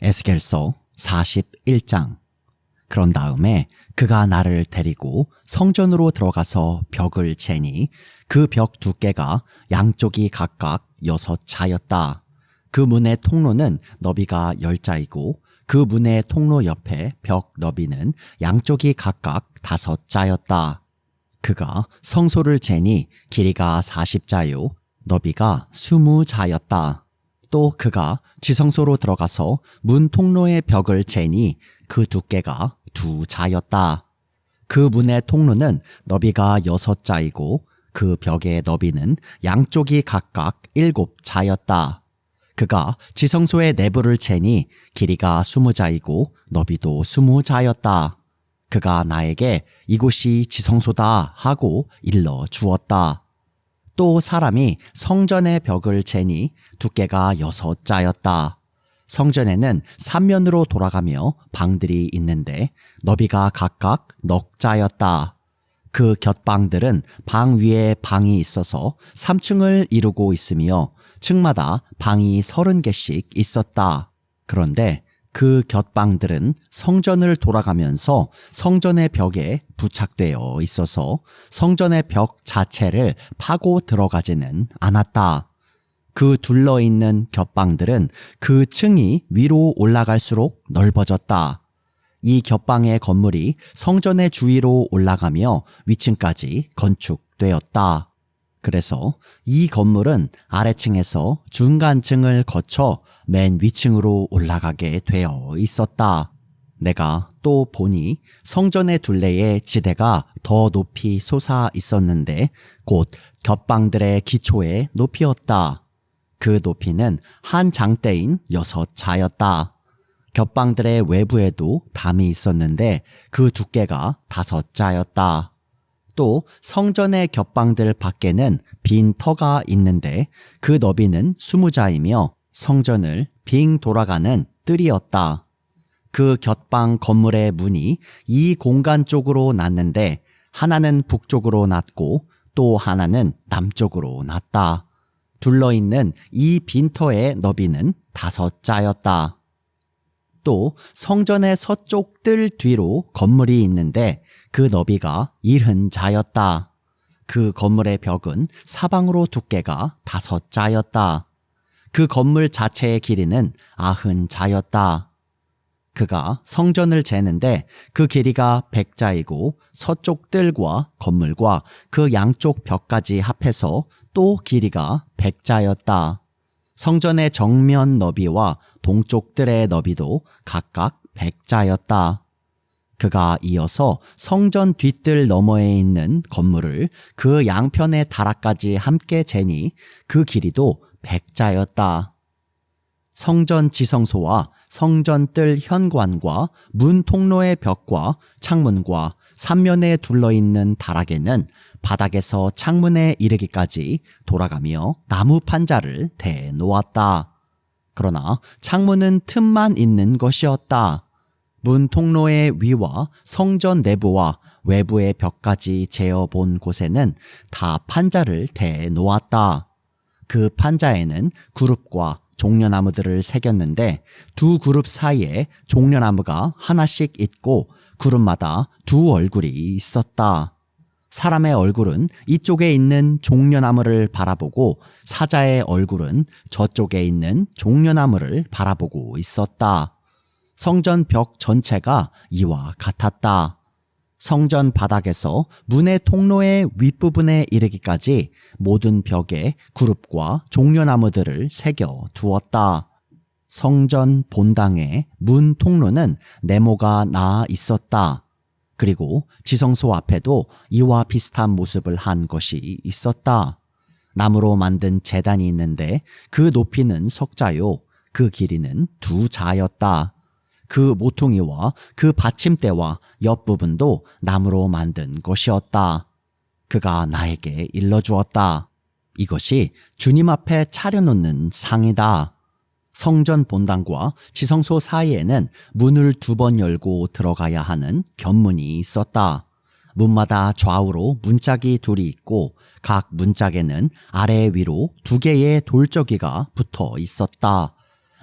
에스겔서 41장. 그런 다음에 그가 나를 데리고 성전으로 들어가서 벽을 재니 그 벽 두께가 양쪽이 각각 6자였다. 그 문의 통로는 너비가 10자이고 그 문의 통로 옆에 벽 너비는 양쪽이 각각 5자였다. 그가 성소를 재니 길이가 40자요 너비가 20자였다. 또 그가 지성소로 들어가서 문 통로의 벽을 재니 그 두께가 2자였다. 그 문의 통로는 너비가 6자이고 그 벽의 너비는 양쪽이 각각 7자였다. 그가 지성소의 내부를 재니 길이가 20자이고 너비도 20자였다. 그가 나에게 이곳이 지성소다 하고 일러 주었다. 또 사람이 성전의 벽을 재니 두께가 6자였다. 성전에는 3면으로 돌아가며 방들이 있는데 너비가 각각 9자였다. 그 곁방들은 방 위에 방이 있어서 3층을 이루고 있으며 층마다 방이 30개씩 있었다. 그런데 그 곁방들은 성전을 돌아가면서 성전의 벽에 부착되어 있어서 성전의 벽 자체를 파고 들어가지는 않았다. 그 둘러있는 곁방들은 그 층이 위로 올라갈수록 넓어졌다. 이 곁방의 건물이 성전의 주위로 올라가며 위층까지 건축되었다. 그래서 이 건물은 아래층에서 중간층을 거쳐 맨 위층으로 올라가게 되어 있었다. 내가 또 보니 성전의 둘레에 지대가 더 높이 솟아 있었는데 곧 곁방들의 기초의 높이였다. 그 높이는 한 장대인 6자였다. 곁방들의 외부에도 담이 있었는데 그 두께가 5자였다. 또 성전의 곁방들 밖에는 빈 터가 있는데 그 너비는 20자이며 성전을 빙 돌아가는 뜰이었다. 그 곁방 건물의 문이 이 공간 쪽으로 났는데 하나는 북쪽으로 났고 또 하나는 남쪽으로 났다. 둘러있는 이 빈터의 너비는 5자였다. 또 성전의 서쪽 뜰 뒤로 건물이 있는데 그 너비가 70자였다. 그 건물의 벽은 사방으로 두께가 5자였다. 그 건물 자체의 길이는 90자였다. 그가 성전을 재는데 그 길이가 100자이고 서쪽 뜰과 건물과 그 양쪽 벽까지 합해서 또 길이가 100자였다. 성전의 정면 너비와 동쪽 뜰의 너비도 각각 100자였다. 그가 이어서 성전 뒷뜰 너머에 있는 건물을 그 양편의 다락까지 함께 재니 그 길이도 100자였다. 성전 지성소와 성전 뜰 현관과 문 통로의 벽과 창문과 3면에 둘러있는 다락에는 바닥에서 창문에 이르기까지 돌아가며 나무 판자를 대놓았다. 그러나 창문은 틈만 있는 것이었다. 문 통로의 위와 성전 내부와 외부의 벽까지 재어본 곳에는 다 판자를 대놓았다. 그 판자에는 그룹과 종려나무들을 새겼는데 두 그룹 사이에 종려나무가 하나씩 있고 그룹마다 두 얼굴이 있었다. 사람의 얼굴은 이쪽에 있는 종려나무를 바라보고 사자의 얼굴은 저쪽에 있는 종려나무를 바라보고 있었다. 성전 벽 전체가 이와 같았다. 성전 바닥에서 문의 통로의 윗부분에 이르기까지 모든 벽에 그룹과 종려나무들을 새겨 두었다. 성전 본당의 문 통로는 네모가 나 있었다. 그리고 지성소 앞에도 이와 비슷한 모습을 한 것이 있었다. 나무로 만든 제단이 있는데 그 높이는 10자요 그 길이는 2자였다. 그 모퉁이와 그 받침대와 옆부분도 나무로 만든 것이었다. 그가 나에게 일러주었다. 이것이 주님 앞에 차려놓는 상이다. 성전 본당과 지성소 사이에는 문을 2번 열고 들어가야 하는 견문이 있었다. 문마다 좌우로 문짝이 둘이 있고 각 문짝에는 아래 위로 2개의 돌저기가 붙어 있었다.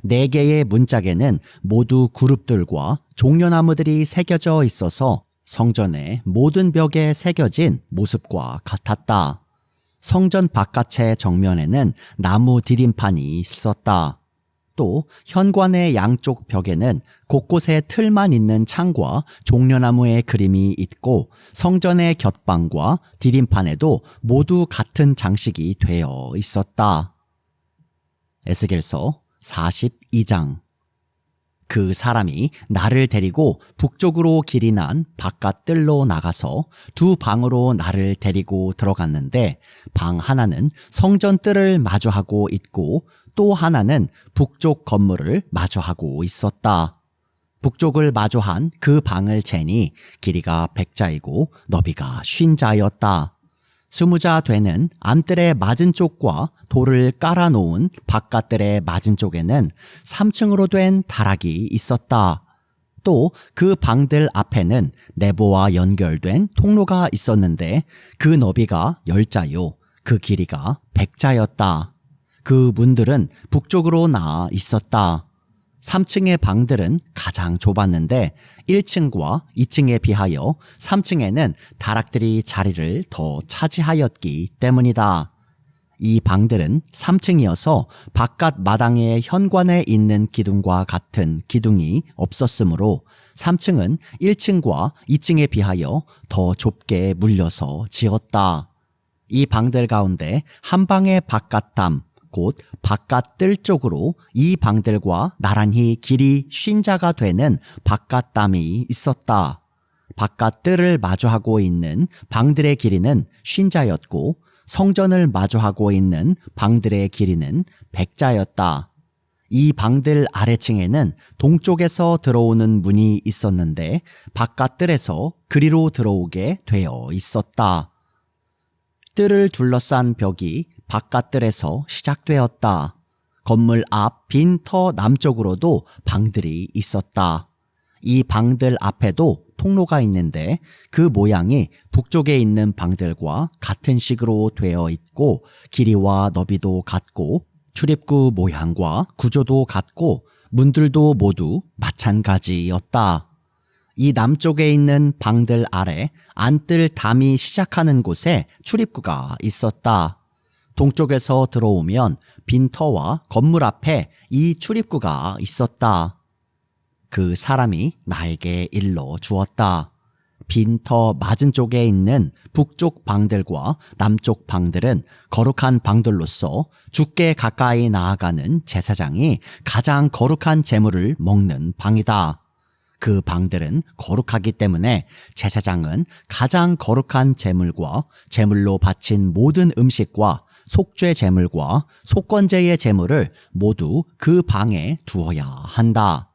4개의 문짝에는 모두 그룹들과 종려나무들이 새겨져 있어서 성전의 모든 벽에 새겨진 모습과 같았다. 성전 바깥의 정면에는 나무 디딤판이 있었다. 또 현관의 양쪽 벽에는 곳곳에 틀만 있는 창과 종려나무의 그림이 있고 성전의 곁방과 디딤판에도 모두 같은 장식이 되어 있었다. 에스겔서 42장. 그 사람이 나를 데리고 북쪽으로 길이 난 바깥 뜰로 나가서 2 방으로 나를 데리고 들어갔는데 방 하나는 성전 뜰을 마주하고 있고 또 하나는 북쪽 건물을 마주하고 있었다. 북쪽을 마주한 그 방을 재니 길이가 100자이고 너비가 50자였다. 20자 되는 안뜰의 맞은 쪽과 돌을 깔아놓은 바깥뜰의 맞은 쪽에는 3층으로 된 다락이 있었다. 또 그 방들 앞에는 내부와 연결된 통로가 있었는데 그 너비가 10자요 그 길이가 100자였다. 그 문들은 북쪽으로 나아 있었다. 3층의 방들은 가장 좁았는데 1층과 2층에 비하여 3층에는 다락들이 자리를 더 차지하였기 때문이다. 이 방들은 3층이어서 바깥 마당의 현관에 있는 기둥과 같은 기둥이 없었으므로 3층은 1층과 2층에 비하여 더 좁게 물려서 지었다. 이 방들 가운데 한 방의 바깥담 곧 바깥 뜰 쪽으로 이 방들과 나란히 길이 50자가 되는 바깥담이 있었다. 바깥 뜰을 마주하고 있는 방들의 길이는 50자였고 성전을 마주하고 있는 방들의 길이는 100자였다. 이 방들 아래층에는 동쪽에서 들어오는 문이 있었는데 바깥 뜰에서 그리로 들어오게 되어 있었다. 뜰을 둘러싼 벽이 바깥뜰에서 시작되었다. 건물 앞 빈 터 남쪽으로도 방들이 있었다. 이 방들 앞에도 통로가 있는데 그 모양이 북쪽에 있는 방들과 같은 식으로 되어 있고 길이와 너비도 같고 출입구 모양과 구조도 같고 문들도 모두 마찬가지였다. 이 남쪽에 있는 방들 아래 안뜰 담이 시작하는 곳에 출입구가 있었다. 동쪽에서 들어오면 빈 터와 건물 앞에 이 출입구가 있었다. 그 사람이 나에게 일러 주었다. 빈 터 맞은 쪽에 있는 북쪽 방들과 남쪽 방들은 거룩한 방들로서 주께 가까이 나아가는 제사장이 가장 거룩한 제물을 먹는 방이다. 그 방들은 거룩하기 때문에 제사장은 가장 거룩한 제물과 제물로 바친 모든 음식과 속죄 제물과 속건제의 제물을 모두 그 방에 두어야 한다.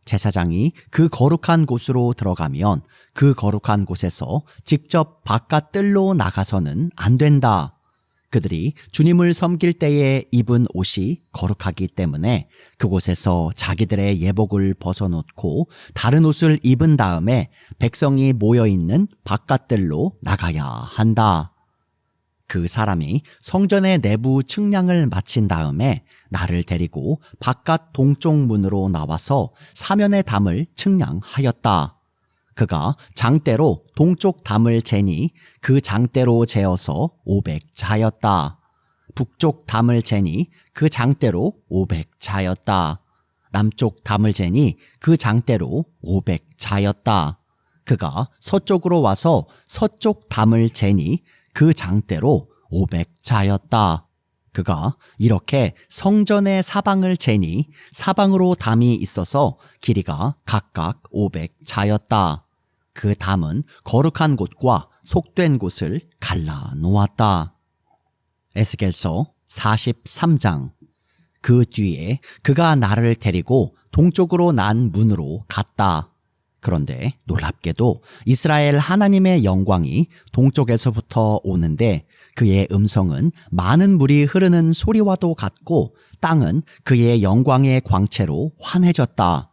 제사장이 그 거룩한 곳으로 들어가면 그 거룩한 곳에서 직접 바깥 뜰로 나가서는 안 된다. 그들이 주님을 섬길 때에 입은 옷이 거룩하기 때문에 그곳에서 자기들의 예복을 벗어놓고 다른 옷을 입은 다음에 백성이 모여있는 바깥뜰로 나가야 한다. 그 사람이 성전의 내부 측량을 마친 다음에 나를 데리고 바깥 동쪽 문으로 나와서 사면의 담을 측량하였다. 그가 장대로 동쪽 담을 재니 그 장대로 재어서 500자였다. 북쪽 담을 재니 그 장대로 500자였다. 남쪽 담을 재니 그 장대로 500자였다. 그가 서쪽으로 와서 서쪽 담을 재니 그 장대로 500자였다. 그가 이렇게 성전의 사방을 재니 사방으로 담이 있어서 길이가 각각 500자였다. 그 담은 거룩한 곳과 속된 곳을 갈라 놓았다. 에스겔서 43장. 그 뒤에 그가 나를 데리고 동쪽으로 난 문으로 갔다. 그런데 놀랍게도 이스라엘 하나님의 영광이 동쪽에서부터 오는데 그의 음성은 많은 물이 흐르는 소리와도 같고 땅은 그의 영광의 광채로 환해졌다.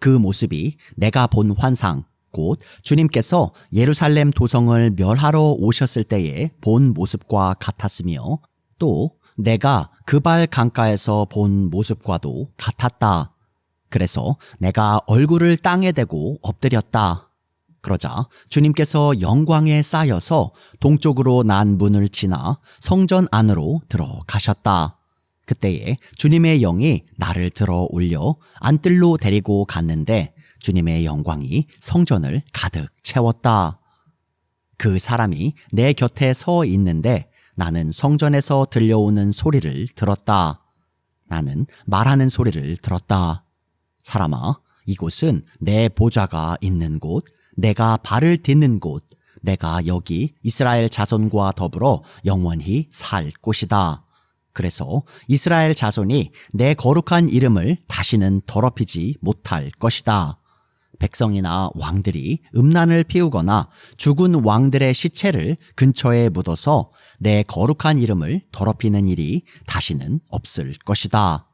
그 모습이 내가 본 환상, 곧 주님께서 예루살렘 도성을 멸하러 오셨을 때의 본 모습과 같았으며 또 내가 그발 강가에서 본 모습과도 같았다. 그래서 내가 얼굴을 땅에 대고 엎드렸다. 그러자 주님께서 영광에 쌓여서 동쪽으로 난 문을 지나 성전 안으로 들어가셨다. 그때에 주님의 영이 나를 들어 올려 안뜰로 데리고 갔는데 주님의 영광이 성전을 가득 채웠다. 그 사람이 내 곁에 서 있는데 나는 성전에서 들려오는 소리를 들었다. 나는 말하는 소리를 들었다. 사람아, 이곳은 내 보좌가 있는 곳, 내가 발을 딛는 곳, 내가 여기 이스라엘 자손과 더불어 영원히 살 곳이다. 그래서 이스라엘 자손이 내 거룩한 이름을 다시는 더럽히지 못할 것이다. 백성이나 왕들이 음란을 피우거나 죽은 왕들의 시체를 근처에 묻어서 내 거룩한 이름을 더럽히는 일이 다시는 없을 것이다.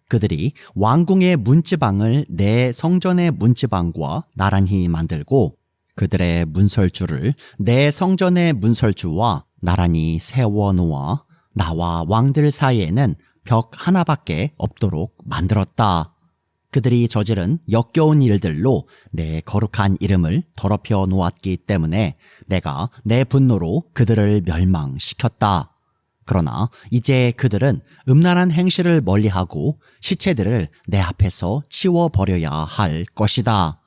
그들이 왕궁의 문지방을 내 성전의 문지방과 나란히 만들고 그들의 문설주를 내 성전의 문설주와 나란히 세워놓아 나와 왕들 사이에는 벽 하나밖에 없도록 만들었다. 그들이 저지른 역겨운 일들로 내 거룩한 이름을 더럽혀 놓았기 때문에 내가 내 분노로 그들을 멸망시켰다. 그러나 이제 그들은 음란한 행실을 멀리하고 시체들을 내 앞에서 치워버려야 할 것이다.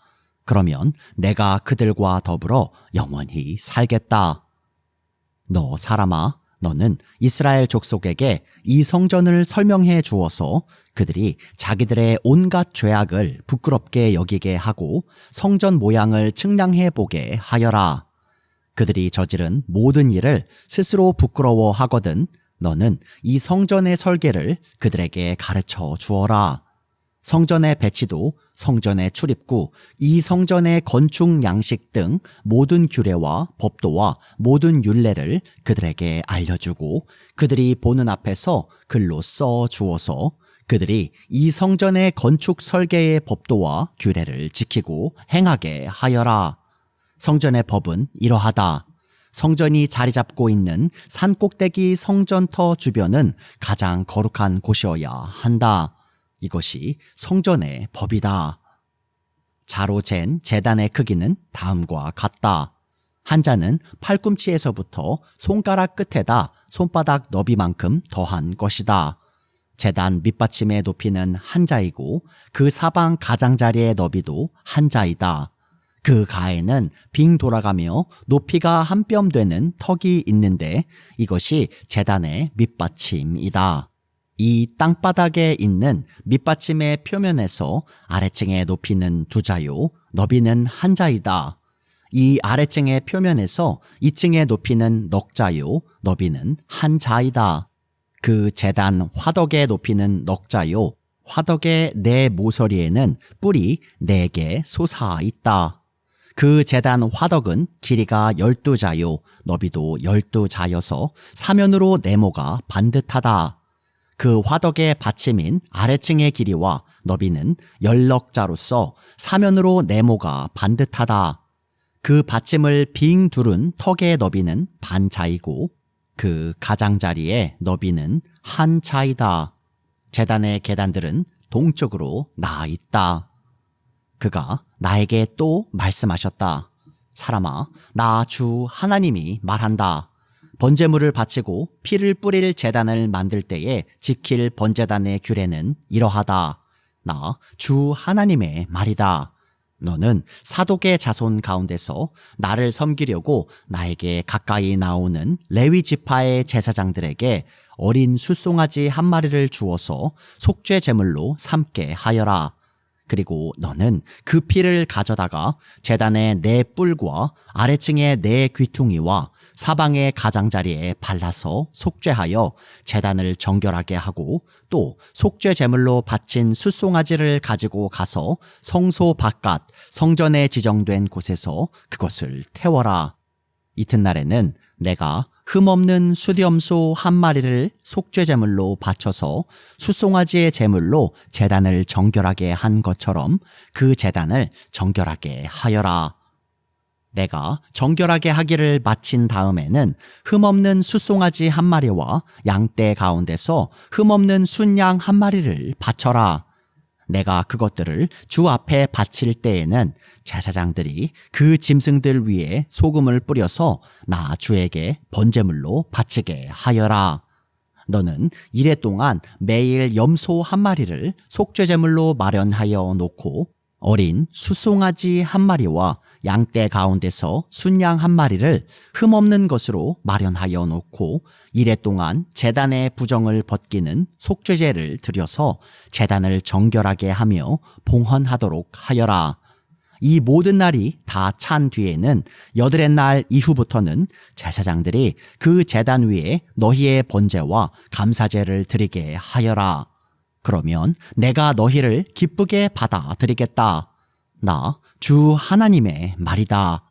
그러면 내가 그들과 더불어 영원히 살겠다. 너 사람아, 너는 이스라엘 족속에게 이 성전을 설명해 주어서 그들이 자기들의 온갖 죄악을 부끄럽게 여기게 하고 성전 모양을 측량해 보게 하여라. 그들이 저지른 모든 일을 스스로 부끄러워 하거든 너는 이 성전의 설계를 그들에게 가르쳐 주어라. 성전의 배치도, 성전의 출입구, 이 성전의 건축 양식 등 모든 규례와 법도와 모든 율례를 그들에게 알려주고 그들이 보는 앞에서 글로 써 주어서 그들이 이 성전의 건축 설계의 법도와 규례를 지키고 행하게 하여라. 성전의 법은 이러하다. 성전이 자리 잡고 있는 산 꼭대기 성전터 주변은 가장 거룩한 곳이어야 한다. 이것이 성전의 법이다. 자로 잰 제단의 크기는 다음과 같다. 한 자는 팔꿈치에서부터 손가락 끝에다 손바닥 너비만큼 더한 것이다. 제단 밑받침의 높이는 한 자이고 그 사방 가장자리의 너비도 한 자이다. 그 가에는 빙 돌아가며 높이가 한 뼘 되는 턱이 있는데 이것이 제단의 밑받침이다. 이 땅바닥에 있는 밑받침의 표면에서 아래층의 높이는 두 자요, 너비는 한 자이다. 이 아래층의 표면에서 2층의 높이는 넉 자요, 너비는 한 자이다. 그 제단 화덕의 높이는 넉 자요, 화덕의 네 모서리에는 뿔이 4개 솟아 있다. 그 제단 화덕은 길이가 12자요, 너비도 12자여서 사면으로 네모가 반듯하다. 그 화덕의 받침인 아래층의 길이와 너비는 10넉자로서 사면으로 네모가 반듯하다. 그 받침을 빙 두른 턱의 너비는 반자이고 그 가장자리의 너비는 한 자이다. 제단의 계단들은 동쪽으로 나아 있다. 그가 나에게 또 말씀하셨다. 사람아, 나 주 하나님이 말한다. 번제물을 바치고 피를 뿌릴 제단을 만들 때에 지킬 번제단의 규례는 이러하다. 나 주 하나님의 말이다. 너는 사독의 자손 가운데서 나를 섬기려고 나에게 가까이 나오는 레위 지파의 제사장들에게 어린 숫송아지 한 마리를 주어서 속죄 제물로 삼게 하여라. 그리고 너는 그 피를 가져다가 제단의 네 뿔과 아래층의 네 귀퉁이와 사방의 가장자리에 발라서 속죄하여 제단을 정결하게 하고 또 속죄 제물로 바친 숫송아지를 가지고 가서 성소 바깥 성전에 지정된 곳에서 그것을 태워라. 이튿날에는 내가 흠없는 수염소 한 마리를 속죄 제물로 바쳐서 숫송아지의 제물로 제단을 정결하게 한 것처럼 그 제단을 정결하게 하여라. 내가 정결하게 하기를 마친 다음에는 흠없는 숫송아지 한 마리와 양떼 가운데서 흠없는 순양 한 마리를 바쳐라. 내가 그것들을 주 앞에 바칠 때에는 제사장들이 그 짐승들 위에 소금을 뿌려서 나 주에게 번제물로 바치게 하여라. 너는 이레 동안 매일 염소 한 마리를 속죄제물로 마련하여 놓고 어린 숫송아지 한 마리와 양떼 가운데서 순양 한 마리를 흠없는 것으로 마련하여 놓고 이레 동안 제단의 부정을 벗기는 속죄제를 드려서 제단을 정결하게 하며 봉헌하도록 하여라. 이 모든 날이 다 찬 뒤에는 여드렛 날 이후부터는 제사장들이 그 제단 위에 너희의 번제와 감사제를 드리게 하여라. 그러면 내가 너희를 기쁘게 받아들이겠다. 나 주 하나님의 말이다.